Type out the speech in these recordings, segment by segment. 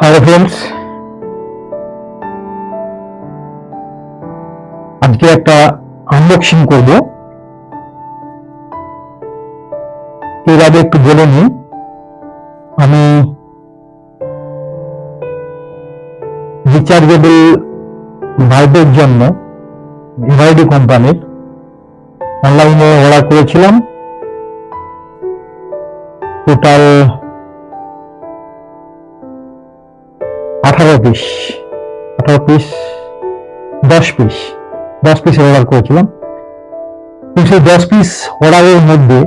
Hello friends, আজকে একটা unboxing করব। এর আগে একটু বলে নিই, আমি রিচার্জেবল বাল্বের জন্য ভিআইডি কোম্পানির অনলাইনে অর্ডার করেছিলাম। টোটাল 18 পিস 10 পিস অর্ডার করেছিলাম। কিন্তু সেই 10 পিস অর্ডারের মধ্যে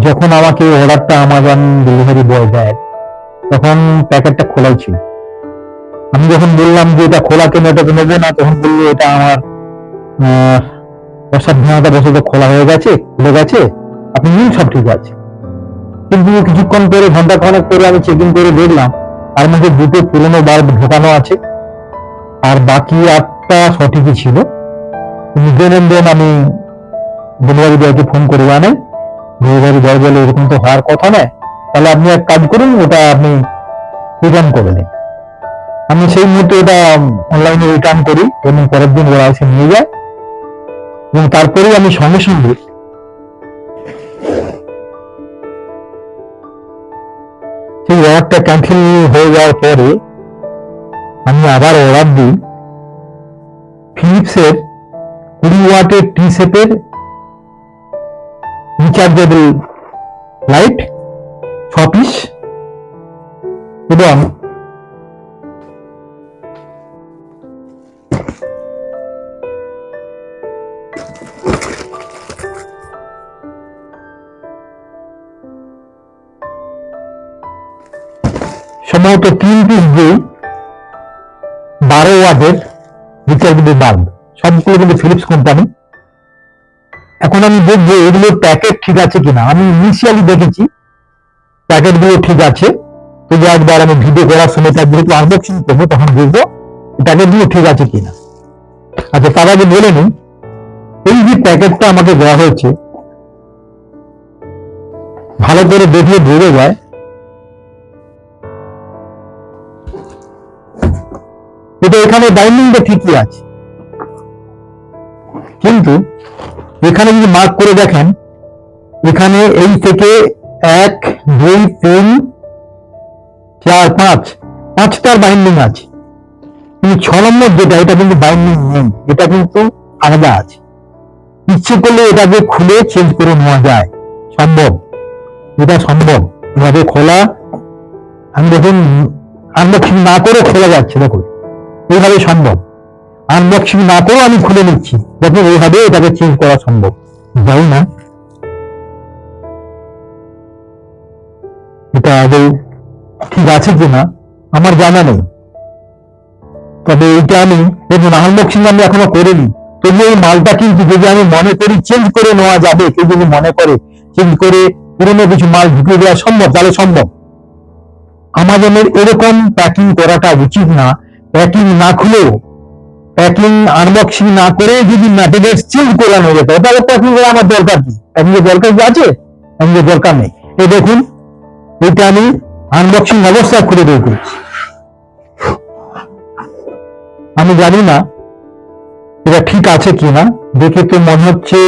যখন আমাকে অর্ডারটা আমাজন ডেলিভারি বয় দেয়, তখন প্যাকেটটা খোলাই ছিল। আমি যখন বললাম যে এটা খোলা কেন, এটা নেবে না, তখন বললো এটা আমার অসাবধানতা বশত খোলা হয়ে গেছে, খুলে গেছে, আপনি নিন, সব ঠিক আছে। কিন্তু কিছুক্ষণ পরে, ঘন্টা খানেক পরে আমি চেকিং করে দেখলাম তার মধ্যে 2টো পুরোনো বাল্ব ঢোকানো আছে, আর বাকি 8টা সঠিকই ছিল। দেন আমি ডেলিভারি বয়কে ফোন করে জানাই। ডেলিভারি বয় বলে এরকম তো হওয়ার কথা নয়, তাহলে আপনি এক কাজ করুন, ওটা আপনি রিটার্ন করে দিন। আমি সেই মুহূর্তে ওটা অনলাইনে রিটার্ন করি এবং পরের দিন ওরা এসে নিয়ে যায়। এবং তারপরেই আমি সঙ্গে সঙ্গে সেই অর্ডারটা ক্যান্সেল হয়ে যাওয়ার পরে আমি আবার অর্ডার দিই ফিলিপসের 20 ওয়াটের টি শেপের রিচার্জেবল লাইট 6 পিস, এবং সম্ভবত 3 পিস দিয়ে 12 ওয়াটের রিচার্জেবল বাল্ব, সবগুলো কিন্তু ফিলিপস কোম্পানি। এখন আমি দেখবো এগুলোর প্যাকেট ঠিক আছে কিনা। আমি ইনিশিয়ালি দেখেছি প্যাকেটগুলো ঠিক আছে, তো একবার আমি ভিডিও করার সময় তার যেহেতু আনবক্সিং করবো, তখন দেখবো প্যাকেটগুলো ঠিক আছে কিনা। আচ্ছা, তার আগে বলে নিই, এই যে প্যাকেটটা আমাকে দেওয়া হয়েছে, ভালো করে দেখলে বোঝা যায় এটা এখানে বাইন্ডিংটা ঠিকই আছে, কিন্তু এখানে যদি মার্ক করে দেখেন, এখানে এই থেকে 1 2 3 4 5টার বাইন্ডিং আছে, কিন্তু 6 নম্বর যেটা, এটা কিন্তু বাইন্ডিং নেই, এটা কিন্তু আলাদা আছে। ইচ্ছে করলে এটাকে খুলে চেঞ্জ করে নেওয়া যায়, সম্ভব, এটা সম্ভব। এভাবে খোলা, আমি দেখুন আনবক্সিং না করে খোলা যাচ্ছে, দেখুন এইভাবে সম্ভব। আনবক্সিং না করেও আমি খুলে নিচ্ছি, দেখুন এইভাবে এটাকে চেঞ্জ করা সম্ভব। যাই না এটা আগে ঠিক আছে কিনা আমার জানা নেই, তবে এইটা আমি দেখুন আনবক্সিং আমি এখনো করিনি। তবু এই মালটা কিন্তু যদি আমি মনে করি চেঞ্জ করে নেওয়া যাবে, কেউ যদি মনে করে চেঞ্জ করে পুরোনো কিছু মাল ঢুকিয়ে দেওয়া সম্ভব, তাহলে সম্ভব। আমাজনের এরকম প্যাকিং করাটা উচিত না। প্যাকিং না খুলেও, প্যাকিং আনবক্সিং না করে যদি ম্যাটেরিয়ালস চেঞ্জ করে আনা যেত, তাহলে প্যাকিং করে আমার দরকার কি? প্যাকিং এর দরকার কি আছে? প্যাকিং এর দরকার নেই। এই দেখুন, এটা আমি আনবক্সিং অবস্থায় খুলে বের করছি। আমি জানি না এটা ঠিক আছে কিনা, দেখে তো মনে হচ্ছে,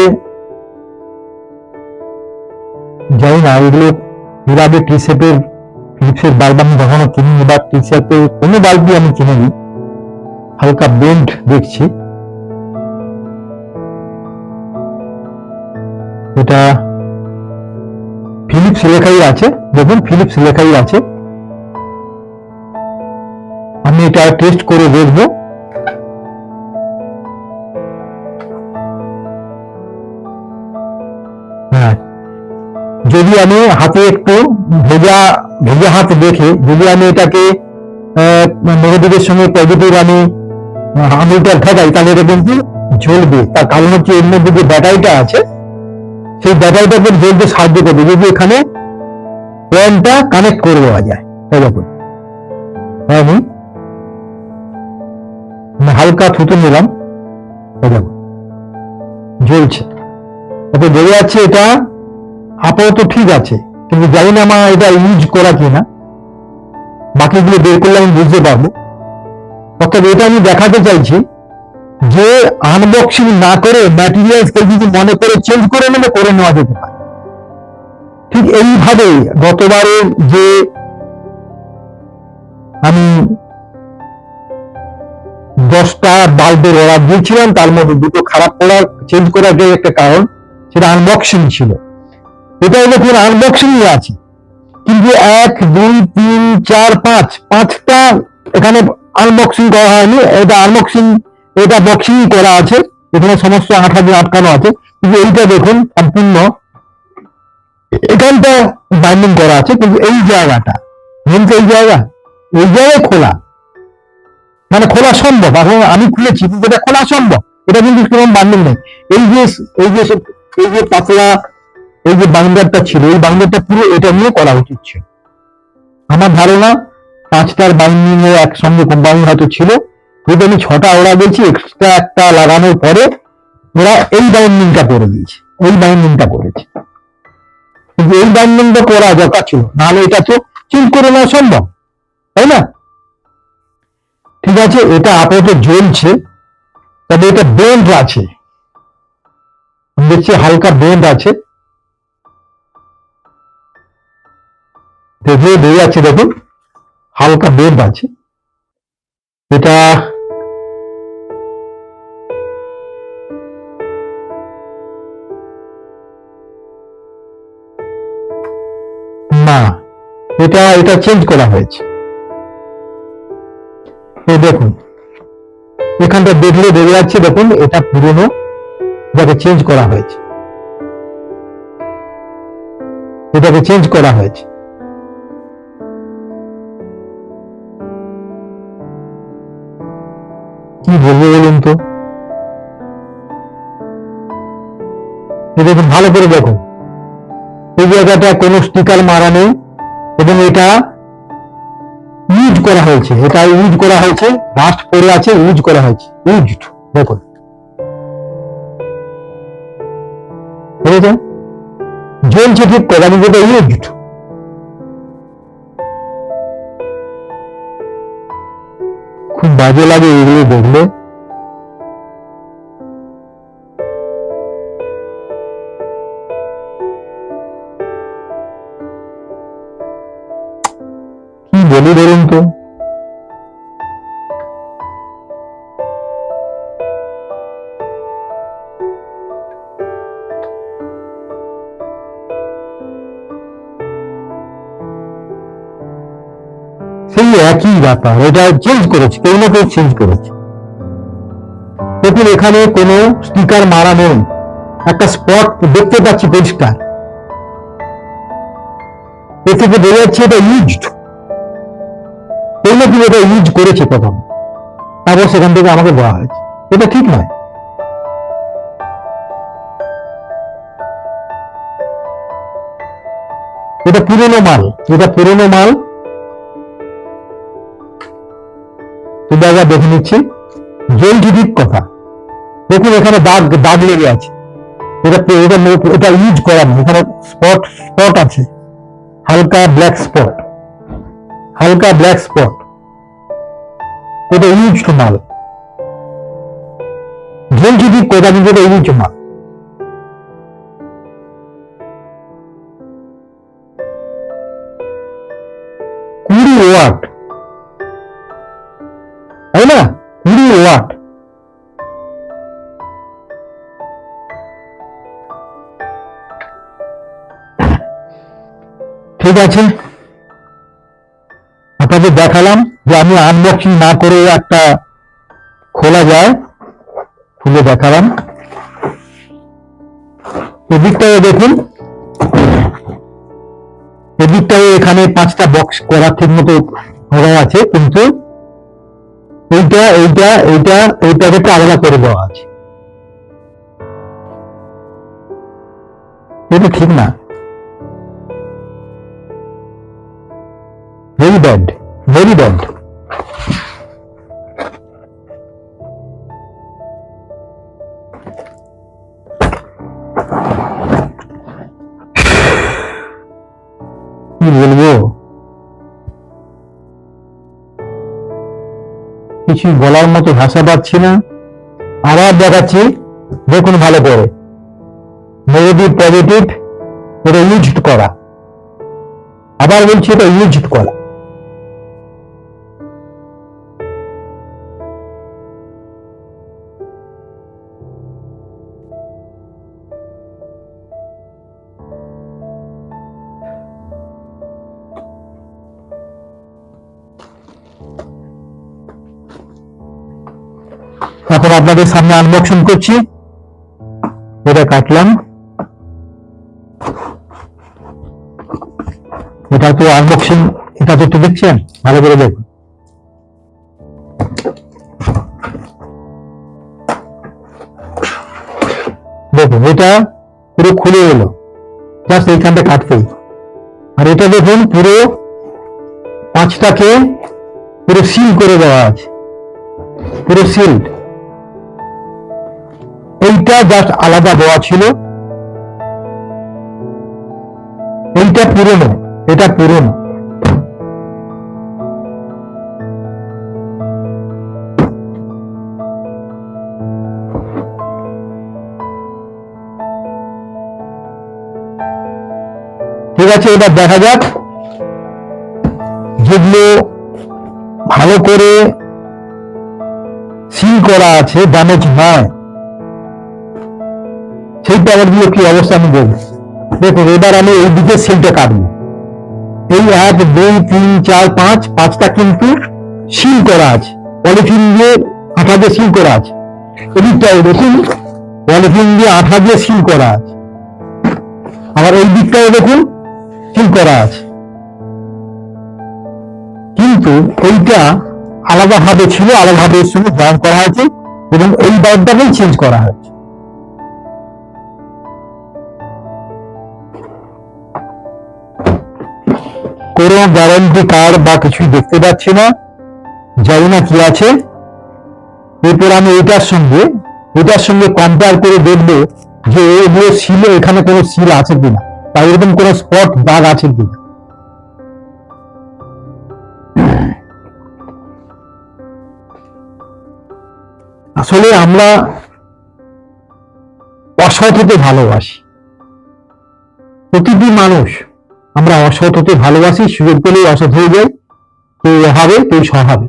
জানি না। এগুলো এর আগে টি শেপের ফিলিপসের বাল্ব আমি কখনো কিনিনি, বা টি শেপের কোনো বাল্বই আমি কিনিনি। হালকা বেন্ড দেখছি, এটা ফিলিপস লেখাই আছে, দেখুন ফিলিপস লেখাই আছে। আমি এটা টেস্ট করে দেখবো। হ্যাঁ, যদি আমি হাতে একটু ভেজা ভেজা হাত দেখে যদি আমি এটাকে নেগেটিভের সঙ্গে পজিটিভ আমি আঙুলটা ঠেকাই তাহলে এটা কিন্তু জ্বলবে। তার কারণ হচ্ছে এর মধ্যে যে ব্যাটারিটা আছে সেই ব্যাটারিটাকে জ্বলতে সাহায্য করবে যদি এখানে পয়েন্টটা কানেক্ট করে দেওয়া যায়। দেখুন আমি হালকা থুতু নিলাম, দেখুন জ্বলছে। ওকে বোঝা যাচ্ছে এটা আপাতত ঠিক আছে, কিন্তু জানি না আমার এটা ইউজ করা কিনা, বাকিগুলো বের করলে আমি বুঝতে পারবো। অর্থাৎ এটা আমি দেখাতে চাইছি যে আনবক্সিং না করে ম্যাটেরিয়ালস যদি মনে করে চেঞ্জ করে নেবে করে নেওয়া যেতে পারে। ঠিক এইভাবেই গতবারে যে আমি 10টা বাল্বের অর্ডার দিয়েছিলাম তার মধ্যে দুটো খারাপ পড়ার চেঞ্জ করার যে একটা কারণ সেটা আনবক্সিং ছিল। এটা দেখুন আনবক্সিং আছে, কিন্তু 1 2 3 4 5 5টা এখানে আনবক্সিং করা হয়নি। এটা আনবক্সিং এটা বক্সিং করা আছে, এখানে সমস্ত আঠা দিয়ে আটকানো আছে, কিন্তু এইটা দেখুন সম্পূর্ণ এখানটা বাইন্ডিং করা আছে, কিন্তু এই জায়গাটা এই জায়গায় খোলা, মানে খোলা সম্ভব। এখন আমি খুলেছি কিন্তু এটা খোলা সম্ভব, এটা কিন্তু কোনো বাইন্ডিং নেই। এই যে এই যে এই যে পাতলা এই যে বাইন্ডারটা ছিল এই বাইন্ডারটা পুরো এটা নিয়ে করা উচিত ছিল। আমার ধারণা 5টার বাইন্ডিং এ একসঙ্গে কোম্পানি হয়তো ছিল, যদি আমি 6টা ওরা দিয়েছি এক্সট্রা একটা লাগানোর পরে ওরা এই বাইন্ডিংটা করে দিয়েছে, এই বাইন্ডিংটা করেছে। কিন্তু এই বাইন্ডিংটা করা দরকার ছিল, নাহলে এটা তো চেঞ্জ করে নেওয়া সম্ভব, তাই না? ঠিক আছে, এটা আপাতত জ্বলছে, তবে এটা বেন্ড আছে, দেখছি হালকা বেন্ড আছে, দেখে বেরিয়ে যাচ্ছে, দেখুন হালকা বেন্ড আছে। এটা না, এটা চেঞ্জ করা হয়েছে। এই দেখুন এখানটা দেখলে বেরিয়ে যাচ্ছে, দেখুন এটা পুরনো, এটাকে চেঞ্জ করা হয়েছে, এটাকে চেঞ্জ করা হয়েছে। কি বলবো বলুন তো, দেখুন ভালো করে দেখুন এই জায়গাটা কোনো স্টিকার মারা নেই এবং এটা ইউজ করা হয়েছে, এটা ইউজ করা হয়েছে, রাস্ট পড়ে আছে, ইউজ করা হয়েছে, ইউজড। দেখুন বুঝেছেন, জ্বলছে ঠিক কথা, কিন্তু এটা ইউজড। খুব বাজে লাগে এগুলো দেখলে। কি বলি ধরুন তো, সেই একই ব্যাপার, এটা চেঞ্জ করেছে, কেউ না কেউ চেঞ্জ করেছে। দেখুন এখানে কোনো স্টিকার মারা নেই, একটা স্পট দেখতে পাচ্ছি পরিষ্কার, এ থেকে বোঝা যাচ্ছে এটা ইউজড, কেউ না কেউ এটা ইউজ করেছে প্রথম, তারপর সেখান থেকে আমাকে দেওয়া হয়েছে। এটা ঠিক নয়। এটা পুরনো মাল, এটা পুরনো মাল, তো জায়গা দেখে নিচ্ছি। জ্বলছে ঠিক কথা, দেখুন এখানে দাগ দাগ লেগে আছে, এটা ইউজ করা নেই, এখানে স্পট আছে, হালকা ব্ল্যাক স্পট, হালকা ব্ল্যাক স্পট, এটা ইউজ মাল, জ্বলছে ঠিক কথা, কিন্তু এটা ইউজ মাল। ওয়াট, তাই না? 20 ওয়াট। ঠিক আছে, আপনাদের দেখালাম যে আমি আনবক্সিং না করে একটা খোলা যায়, খুলে দেখালাম। এদিকটাও দেখুন এদিকটাও এখানে 5টা বক্স করা ঠিক মতো করা আছে, কিন্তু এইটা এইটা এইটা এই প্যাকেটটা আলাদা করে দেওয়া আছে। এটা ঠিক না, ভেরি ব্যাড, ভেরি ব্যাড। কি বলবো, কিছু বলার মতো ভাষা পাচ্ছি না। আবার দেখাচ্ছি, দেখুন ভালো করে, নেগেটিভ পজিটিভ এটা ইউজড করা। আবার বলছি এটা ইউজড করা। এখন আপনাদের সামনে আনবক্সিং করছি। এটা কাটলাম, এটা তো আনবক্সিং, এটা তো একটু দেখছেন ভালো করে দেখুন। দেখুন এটা পুরো খুলে এলো, জাস্ট এইখানটা কাটতেই। আর এটা দেখুন পুরো 5টাকে পুরো সিল করে দেওয়া আছে, পুরো সিল্ড। এইটা জাস্ট আলাদা দেওয়া ছিল, এইটা পুরনো, এটা পুরনো। ঠিক আছে, এবার দেখা যাক যেগুলো ভালো করে সিল করা আছে, ড্যামেজ নয়, সেই প্যাকেটগুলো কি অবস্থা আমি বলবো। দেখুন এবার আমি এই দিকে সিলটা কাটবো। এই 1 2 3 4 5, 5টা কিন্তু সিল করা আছে, পলিথিন দিয়ে আঠা দিয়ে সিল করা আছে। এদিকটাও দেখুন পলিথিন দিয়ে আঠা দিয়ে সিল করা আছে, আবার এই দিকটাও দেখুন সিল করা আছে। কিন্তু এইটা আলাদাভাবে ছিল, আলাদাভাবে এর সঙ্গে জয়েন করা হয়েছে এবং এই বাল্বটাকেই চেঞ্জ করা হয়েছে। কোনো গ্যারান্টি কার্ড বা কিছুই দেখতে পাচ্ছি না, জানি না কি আছে। এরপর আমি এটার সঙ্গে কম্পেয়ার করে দেখবো যে এগুলো সিল, এখানে কোনো সিল আছে কিনা, বা এরকম কোনো স্পট দাগ আছে কিনা। আসলে আমরা অসৎ হতে ভালোবাসি, প্রতিটি মানুষ আমরা অসৎ হতে ভালোবাসি, সুযোগ পেলেই অসৎ হয়ে যাই, কেউ অভাবে কেউ স্বভাবে।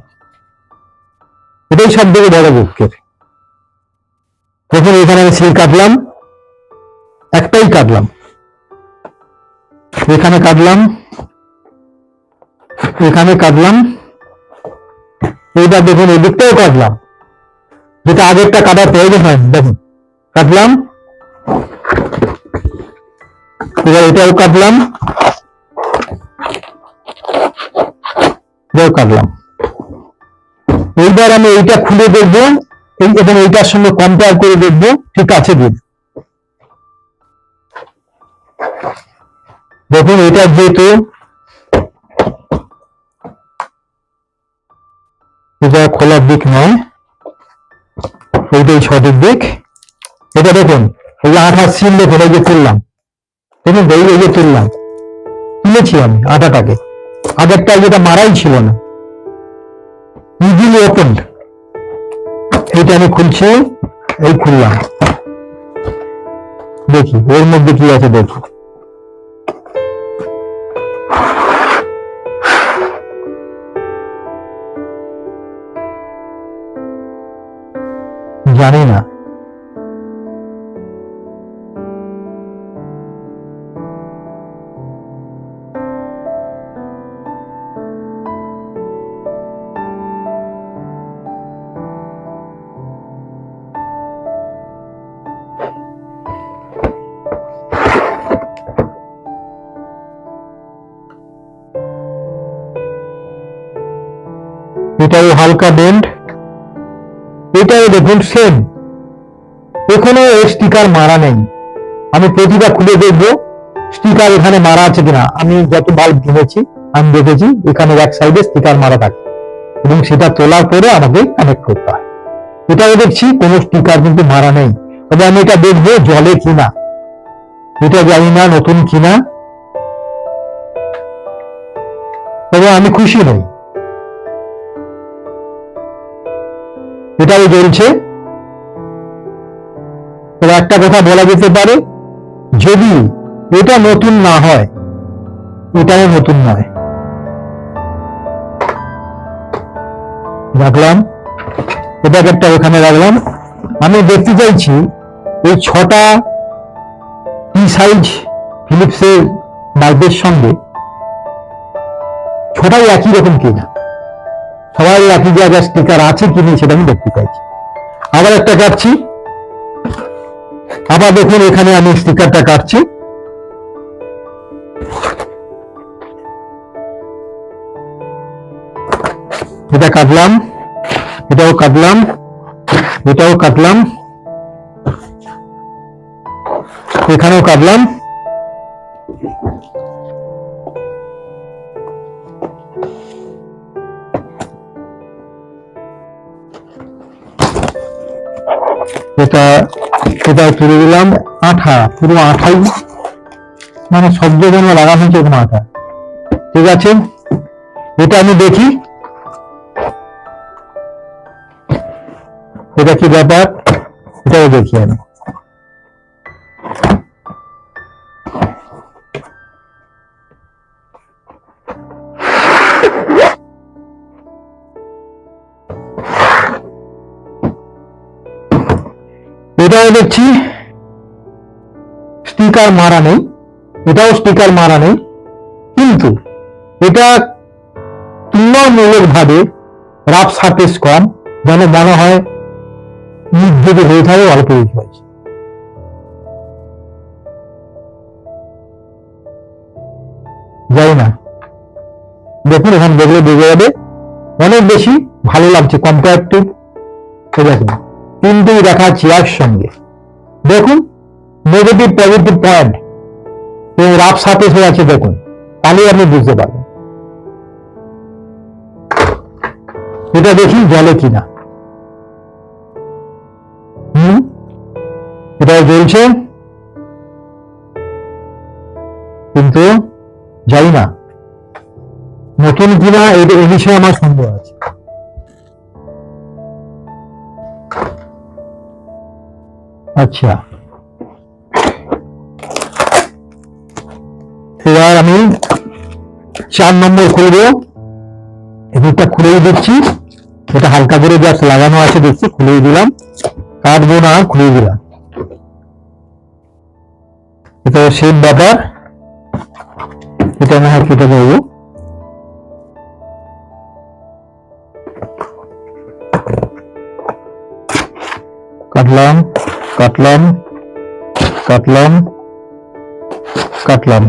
এটাই সব থেকে বড় দুঃখের। যখন এখানে আমি সিল কাটলাম, একটাই কাটলাম, এখানে কাটলাম, এখানে কাটলাম, এইবার দেখুন এই দিকটাও কাটলাম, যেটা আগেরটা কাটার প্রয়োজন হয়নি। দেখুন কাটলাম, এবার এটাও কাটলাম, এটাও কাটলাম। এইবার আমি এইটা খুলে দেখবো এবং এইটার সঙ্গে কম্পেয়ার করে দেখবো ঠিক আছে কিনা। দেখুন এটা যেহেতু এটা খোলার দিক নয়, এইটাই সঠিক দিক। এটা দেখুন এই আঠার সিল দেখুন, এই যে তুললাম, দেখুন এই যে তুললাম, তুলেছি আমি আটাটাকে, আগেরটা যেটা মারাই ছিল না, ইজিলি ওপেন্ড। এইটা আমি খুলছি, এই খুললাম, দেখি এর মধ্যে কি আছে, দেখি। জানি না, এটাও হালকা বেন্ড, এটাও দেখুন সেম, এখনো স্টিকার মারা নেই। আমি প্রতিটা খুলে দেখবো স্টিকার এখানে মারা আছে কিনা। আমি যত বাল্ব কিনেছি আমি দেখেছি এখানে এক সাইডে স্টিকার মারা থাকে এবং সেটা তোলার পরে আমাকে কানেক্ট করতে হয়। এটাও দেখছি কোনো স্টিকার কিন্তু মারা নেই। তবে আমি এটা দেখবো জলে কিনা, এটা জানি না নতুন কিনা, তবে আমি খুশি নই। এটাও জ্বলছে। তবে একটা কথা বলা যেতে পারে, যদি এটা নতুন না হয়, এটাও নতুন নয়। রাখলাম, এটাকে একটা ওখানে রাখলাম। আমি দেখতে চাইছি এই 6টা টি সাইজ ফিলিপসের বাল্বের সঙ্গে 6টাই একই রকম কিনা, সবাই একই জায়গায় স্টিকার আছে কিনা সেটা আমি দেখতে চাইছি। আবার একটা কাটছি, আবার দেখুন এখানে আমি স্টিকারটা কাটছি। এটা কাটলাম, এটাও কাটলাম, এটাও কাটলাম, এখানেও কাটলাম। এটা তুলে দিলাম। আঠা, পুরো আঠাই, মানে শব্দ যেন লাগানো হচ্ছে কোনো আঠা। ঠিক আছে, এটা আমি দেখি এটা কি ব্যাপার, এটাও দেখি আমি। এটাও দেখছি স্টিকার মারা নেই, এটাও স্টিকার মারা নেই, কিন্তু এটা তুলনামূলক ভাবে রাফ সারফেস কম, যেন মনে হয় মুখ যদি হয়ে থাকে অল্প ইউজ হয়েছে। যাই না, দেখুন এখানে দেখলে বোঝা যাবে অনেক বেশি ভালো লাগছে কম্পারেটিভ। দেখুন তিনটেই দেখাচ্ছি একসঙ্গে, দেখুন নেগেটিভ পজিটিভ পয়েন্ট এবং রাফ সারফেস হয়ে আছে, দেখুন তাহলেই আপনি বুঝতে পারবেন। এটা দেখি জলে কিনা। এটাও জ্বলছে, কিন্তু যাই না নতুন কিনা এ বিষয়ে আমার সন্দেহ আছে। আচ্ছা, এবার আমি 4 নম্বর খুলবো। এটা খুলেই দিচ্ছি, এটা হালকা করে জাস্ট লাগানো আছে দেখছি, খুলেই দিলাম, কাটবো না, খুলে দিলাম। এটা সেই ব্যাপার, এটা না হয় কেটে দেবো। কাটলাম, কাটলাম, কাটলাম, কাটলাম।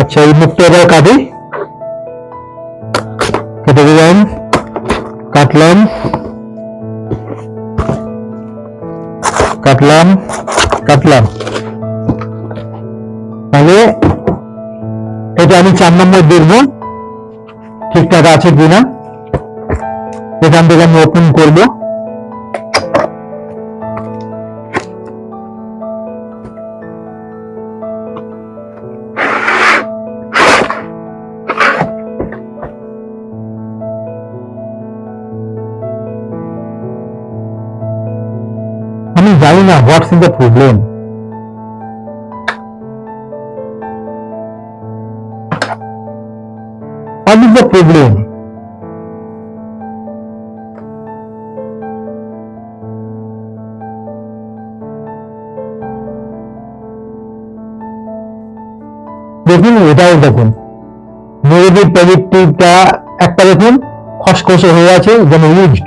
আচ্ছা, এই মুখটা এবার কাটি, কেটে দিলাম, কাটলাম, কাটলাম, কাটলাম। তাহলে এটা আমি 4 নম্বর দেখবো ঠিকঠাক আছে কিনা। এখান থেকে আমি ওপেন করবো। আমি জানি না what's is the problem. What is the problem? দেখুন এটাও দেখুন নেগেটিভ পজিটিভটা একটা দেখুন খসখসে হয়ে আছে, যেন ইউজড।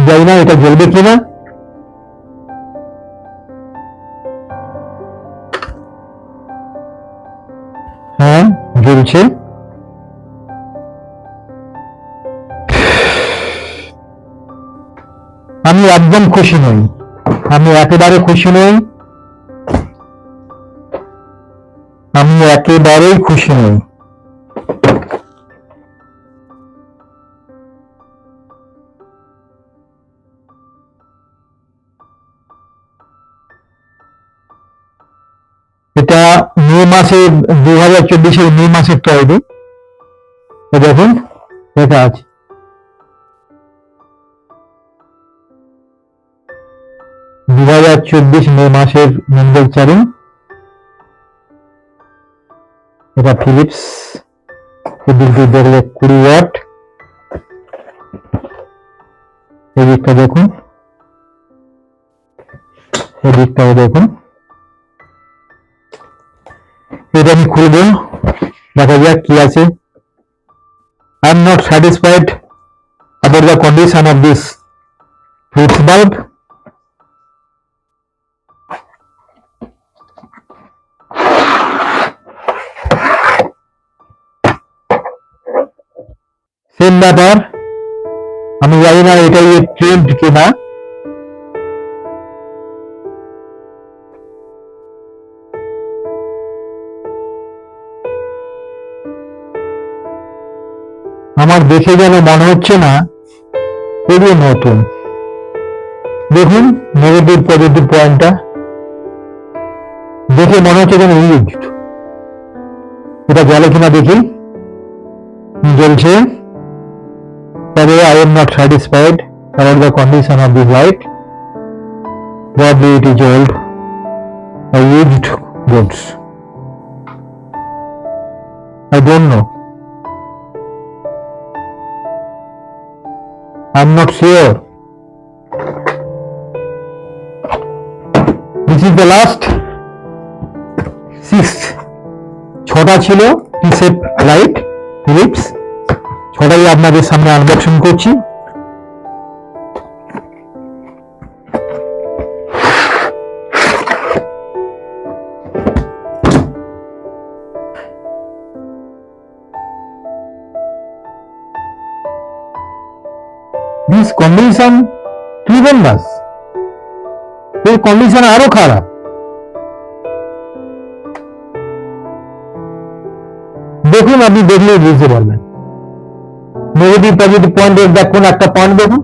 জানি না এটা জ্বলবে কিনা। হ্যাঁ জ্বলছে। আমি একদম খুশি নই, আমি একেবারে খুশি নই, আমি একেবারেই খুশি নই। এটা মে মাসের 2024 মে মাসের তৈরি। দেখুন লেখা আছে 2024 মে মাসের ম্যানুফ্যাকচারিং। এটা ফিলিপস, এদিকটা দেখলে 20 ওয়াট, এদিকটা দেখুন, এদিকটাও দেখুন। এটা আমি খুলবো, দেখা যাক কি আছে। I am not satisfied about the condition of this Philips bulb. Same ব্যাপার, আমি জানি না এটাই ট্রেন্ড কিনা। আমার দেখে যেন মনে হচ্ছে না এগুলো নতুন। দেখুন নেগেটিভ পজিটিভ পয়েন্টটা দেখে মনে হচ্ছে যেন ইউজড। এটা জ্বলে কিনা দেখি, জ্বলছে। তবে I am not satisfied about the condition of this light. Probably it is old or used goods. I don't know. I am not sure. This is the last 6th. ছটা ছিল টি-শেপ লাইট ফিলিপস, ছটাই আপনাদের সামনে unboxing করছি। This condition tremendous. এই condition আরো খারাপ। দেখুন, আপনি দেখলেই বুঝতে পারবেন। নেগেটিভ পজিটিভ পয়েন্টের দেখুন, একটা পয়েন্ট দেখুন,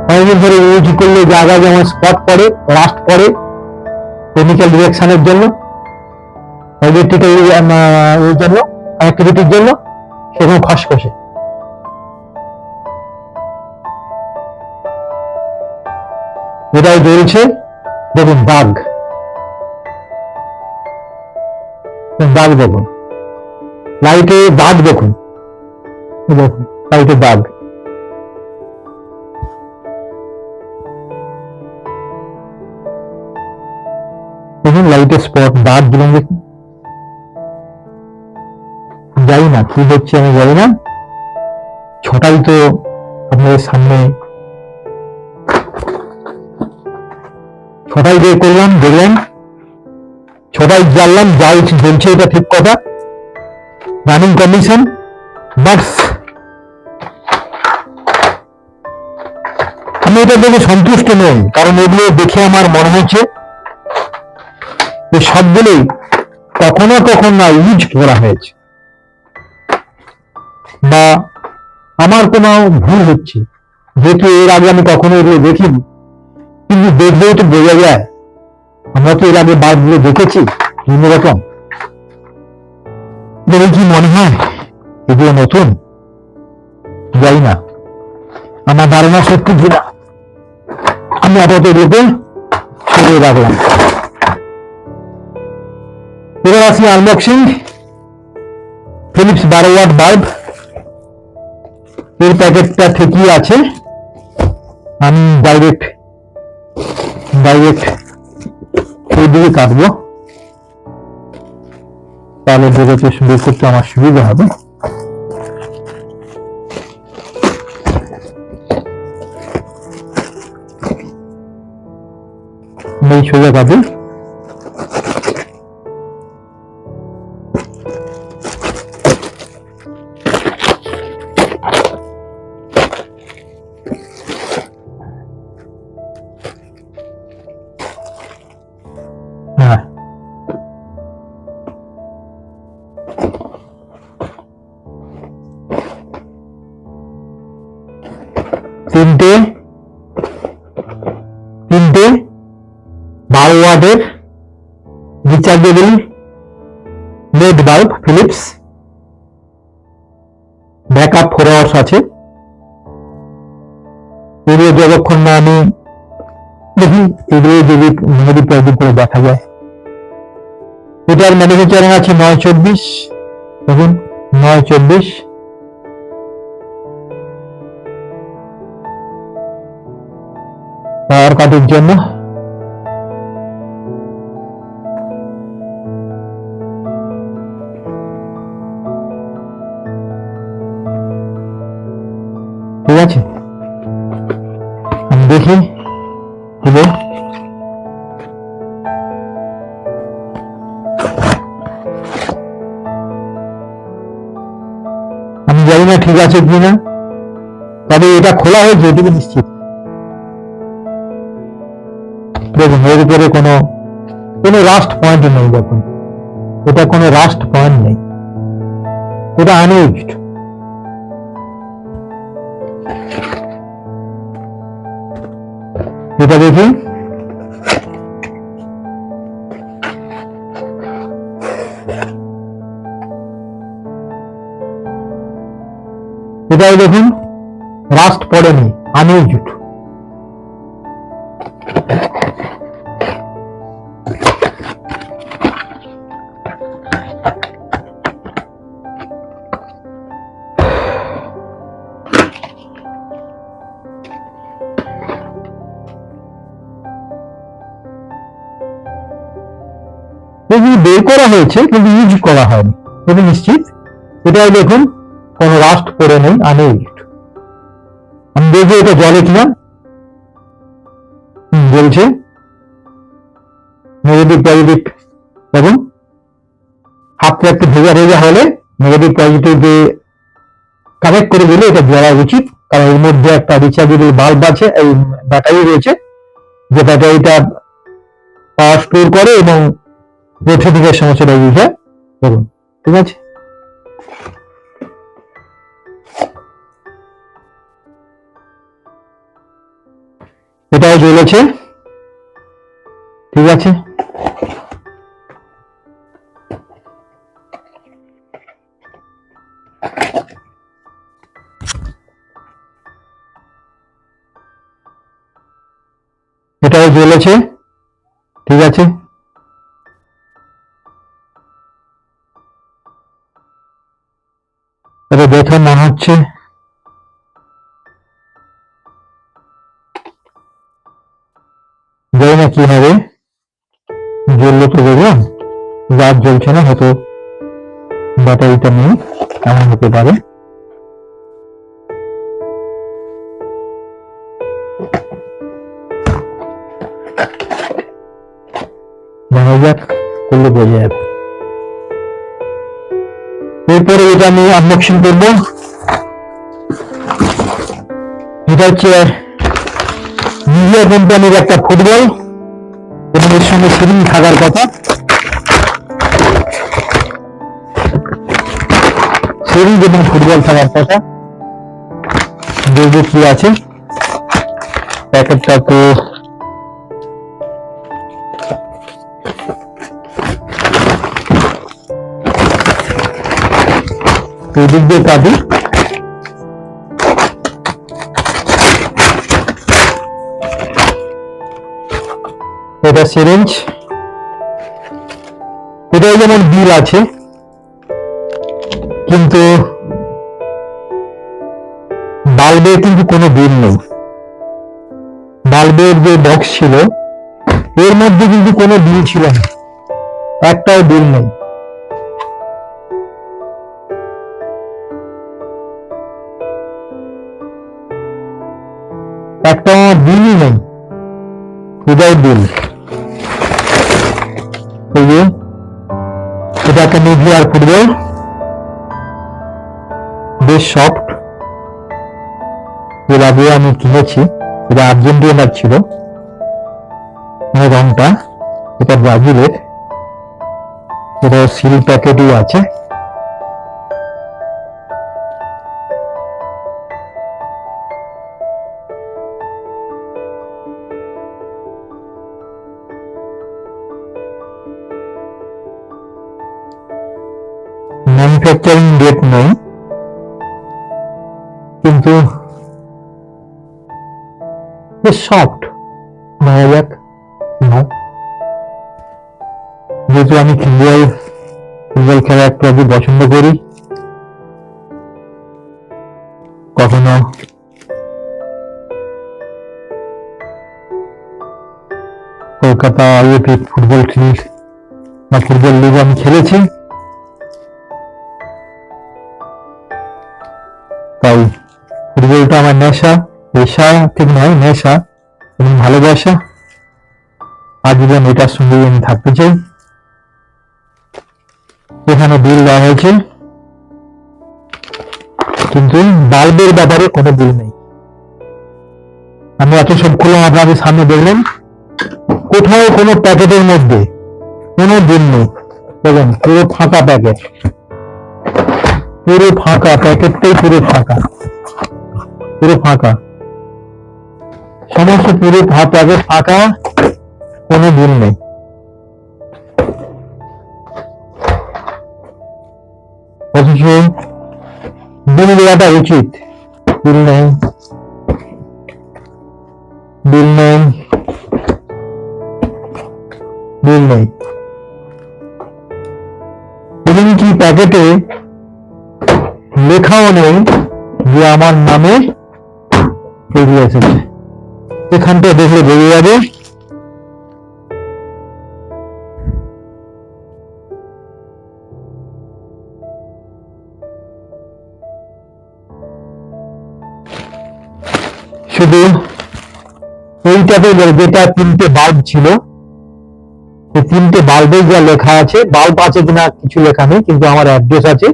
অনেকদিন ধরে ইউজ করলে জায়গায় যেমন স্পট পড়ে, রাস্ট পড়ে কেমিক্যাল রিঅ্যাকশনের জন্য, ইলেকট্রিক্যাল জন্য, কানেক্টিভিটির জন্য, সেরকম খসখসে। এটাই জ্বলছে, দেখুন দাগ, দাগ দেখুন, লাইটে দাগ দেখুন, দেখুন লাইটে দাগ। দেখুন লাইটে স্পট, দাগ দিলাম দেখুন। জানি না কি হচ্ছে, আমি জানি না। ছটাই তো আপনাদের সামনে, ছটাই বের করলাম, দেখলেন, ছটাই জ্বাললাম, জ্বলছে, এটা ঠিক কথা, রানিং কন্ডিশন। বাট আমি এটা দেখে সন্তুষ্ট নই, কারণ এগুলো দেখে আমার মনে হচ্ছে এই সবগুলোই কখনো কখনো না ইউজ করা হয়েছে, বা আমার কোনো ভুল হচ্ছে, যেহেতু এর আগে আমি কখনো এগুলো দেখিনি। কিন্তু দেখলেই তো বোঝা যায়, আমরা তো এর আগে বাল্বগুলো দেখেছি বিভিন্ন রকম। দেখে কি মনে হয় এগুলো নতুন? যাই না, আমার ধারণা সত্যি কিনা আমি আপাতত এগুলোকে সরিয়ে রাখলাম। এবার আসি আনবক্সিং। ফিলিপস 12 ওয়াট বাল্ব, এর প্যাকেটটা ঠিকই আছে। আমি ডাইরেক্ট এই দিকে কাটবো, তাহলে দেখে বের করতে আমার সুবিধা হবে। এই সোজা কাটবো। ওয়াটের rechargeable LED bulb Philips, backup 4 hours আছে। এগুলো যতক্ষণ না আমি দেখি এগুলো যদি নেগেটিভ পজিটিভ করে দেখা যায়। এটার ম্যানুফ্যাকচারিং আছে 924, দেখুন 924, পাওয়ার কাটের জন্য। ঠিক আছে, আমি দেখি খুলে। আমি জানি না ঠিক আছে কিনা, তবে এটা খোলা হয়েছে এটুকু নিশ্চিত। দেখুন এর উপরে কোনো রাস্ট পয়েন্ট নেই, দেখুন এটা কোনো রাস্ট পয়েন্ট নেই, এটা আনইউজড। এটা দেখি, এটাও দেখুন রাস্ট পড়েনি, আনইউজড। এগুলি বের করা হয়েছে কিন্তু ইউজ করা হয়নি, এটা নিশ্চিত। এটাই দেখুন কোনো রাস্ট পড়ে নেই, আনইউজড। আমি দেখবো এটা জলে কিনা, জ্বলছে নেগেটিভ পজিটিভ। দেখুন হাতটা একটু ভেজা ভেজা হলে নেগেটিভ পজিটিভ কানেক্ট করে দিলে এটা জ্বলা উচিত, কারণ এর মধ্যে একটা রিচার্জেবল বাল্ব আছে, এই ব্যাটারি রয়েছে, যে ব্যাটারিটা পাওয়ার স্টোর করে এবং লোডশেডিংয়ের সমস্যাটা ইউজ হয়। দেখুন ঠিক আছে, এটাও জ্বলেছে। ঠিক আছে, এটাও জ্বলেছে। ঠিক আছে, এটা দেখে মনে হচ্ছে জানি না কি হবে, জ্বললে তো দেখলাম, রাত জ্বলছে না, হয়তো ব্যাটারিটা নেই, এমন হতে পারে। দেখা যাক, করলে বোঝা যাবে। এরপরে এটা আমি আনবক্সিং করবো। এটা হচ্ছে নিভিয়া কোম্পানির একটা ফুটবল, এবং এর সঙ্গে সিরিং থাকার কথা। সিরিং এবং ফুটবল থাকার কথা। দেখবো কি আছে প্যাকেটটা, তো এদিক দিয়ে কাটি। এটা সিরিঞ্জ, এটাই যেমন বিল আছে, কিন্তু বাল্বের কিন্তু কোনো বিল নেই। বাল্বের যে বক্স ছিল এর মধ্যে কিন্তু কোনো বিল ছিল না, একটাও বিল নেই। একটা বিলই নেই, উইদাউট বিল। এই যে এটা একটা নিভিয়ার ফুটবল, বেশ সফট। এর আগে আমি কিনেছি, এটা আর্জেন্টিনার ছিল রংটা, এটা ব্রাজিলের, এটা সিল প্যাকেটই আছে। ম্যানুফ্যাকচারিং ডেট নেই, কিন্তু বেশ সফট। দেখা যাক কি হয়। যেহেতু আমি ফুটবল খেলা একটু আগে পছন্দ করি, কখনো কলকাতা আইএপি ফুটবল লিগ বা ফুটবল লিগ আমি খেলেছি, তাই ফুটবলটা আমার নেশা, পেশা ঠিক নয়, নেশা এবং ভালোবাসা। আজীবন এটার সঙ্গে আমি থাকতে চাই। এখানে বিল দেওয়া হয়েছে, কিন্তু বাল্বের ব্যাপারে কোনো বিল নেই। আমি এত সব খুললাম আপনাদের সামনে, দেখলেন কোথাও কোনো প্যাকেটের মধ্যে কোনো বিল নেই। দেখুন পুরো ফাঁকা প্যাকেট, পুরো ফাঁকা প্যাকেটটাই, পুরো ফাঁকা, পুরো ফাঁকা, সমস্ত পুরো প্যাকেট ফাঁকা, কোনো বিল নেই। অথচ বিল দেওয়াটা উচিত। বিল নেই, বিল নেই, বিল নেই। এমনকি প্যাকেটে লেখাও নেই যে আমার নামে বেরিয়ে এসেছে। এখানটা দেখলে বেরিয়ে যাবে। শুধু এইটাতে যেটা 3টে বাল্ব ছিল, এই 3টে বাল্বে যা লেখা আছে, বাল্ব আছে কিনা কিছু লেখা নেই, কিন্তু আমার অ্যাড্রেস আছে,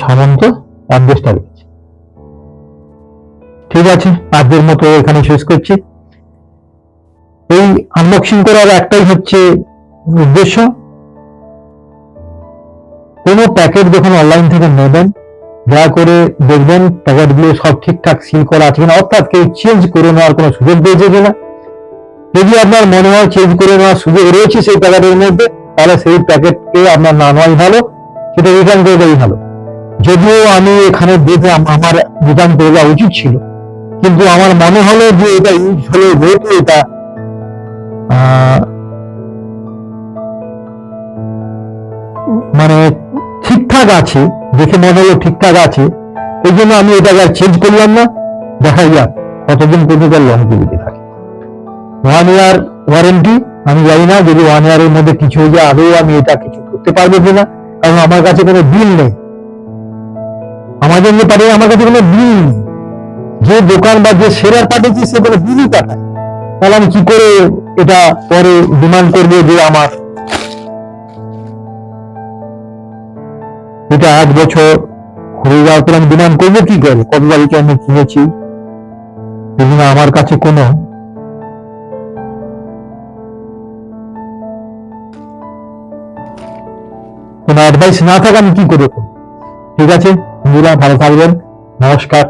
সামন্ত অ্যাড্রেসটা রয়েছে। ঠিক আছে, আজকের মতো এখানে শেষ করছি। এই আনবক্সিং করার একটাই হচ্ছে উদ্দেশ্য, কোনো প্যাকেট যখন অনলাইন থেকে নেবেন, দয়া করে দেখবেন প্যাকেটগুলো সব ঠিকঠাক সিল করা আছে কিনা, অর্থাৎ কেউ চেঞ্জ করে নেওয়ার কোনো সুযোগ পেয়েছে কিনা। যদি আপনার মনে হয় চেঞ্জ করে নেওয়ার সুযোগ রয়েছে সেই প্যাকেটের মধ্যে, তাহলে সেই প্যাকেটকে আপনার না নেওয়াই ভালো, সেটা রিটার্ন করে দেওয়াই ভালো। যদিও আমি এখানে দেখে আমার রিটার্ন করে দেওয়া উচিত ছিল, কিন্তু আমার মনে হলো যে এটা ইউজ হলে যেহেতু এটা মানে ঠিকঠাক আছে, দেখে মনে হলো ঠিকঠাক আছে, এই জন্য আমি এটাকে আর চেঞ্জ করলাম না। দেখা যাক কতদিন পর্যন্ত লংজিভিটি থাকে। 1 ইয়ার ওয়ারেন্টি, আমি জানি না যদি 1 ইয়ারের মধ্যে কিছু হয়ে যায় আদৌ আমি এটা কিছু করতে পারবো কিনা, কারণ আমার কাছে কোনো বিল নেই। আমাদের যে পারে আমার কাছে কোনো বিল নেই, যে দোকান বা যে শেয়ার পাঠিয়েছি সে কোনো বিলই পাঠায়, তাহলে আমি কি করে এটা পরে ডিমান্ড করবো যে আমার এটা 1 বছর হয়ে যাওয়ার পর আমি ডিমান্ড করবো কি করে, কত তারিখে আমি কিনেছি। এই জন্য আমার কাছে কোনো অ্যাডভাইস না থাকে আমি কি করে। ঠিক আছে বন্ধুরা, ভালো থাকবেন, নমস্কার।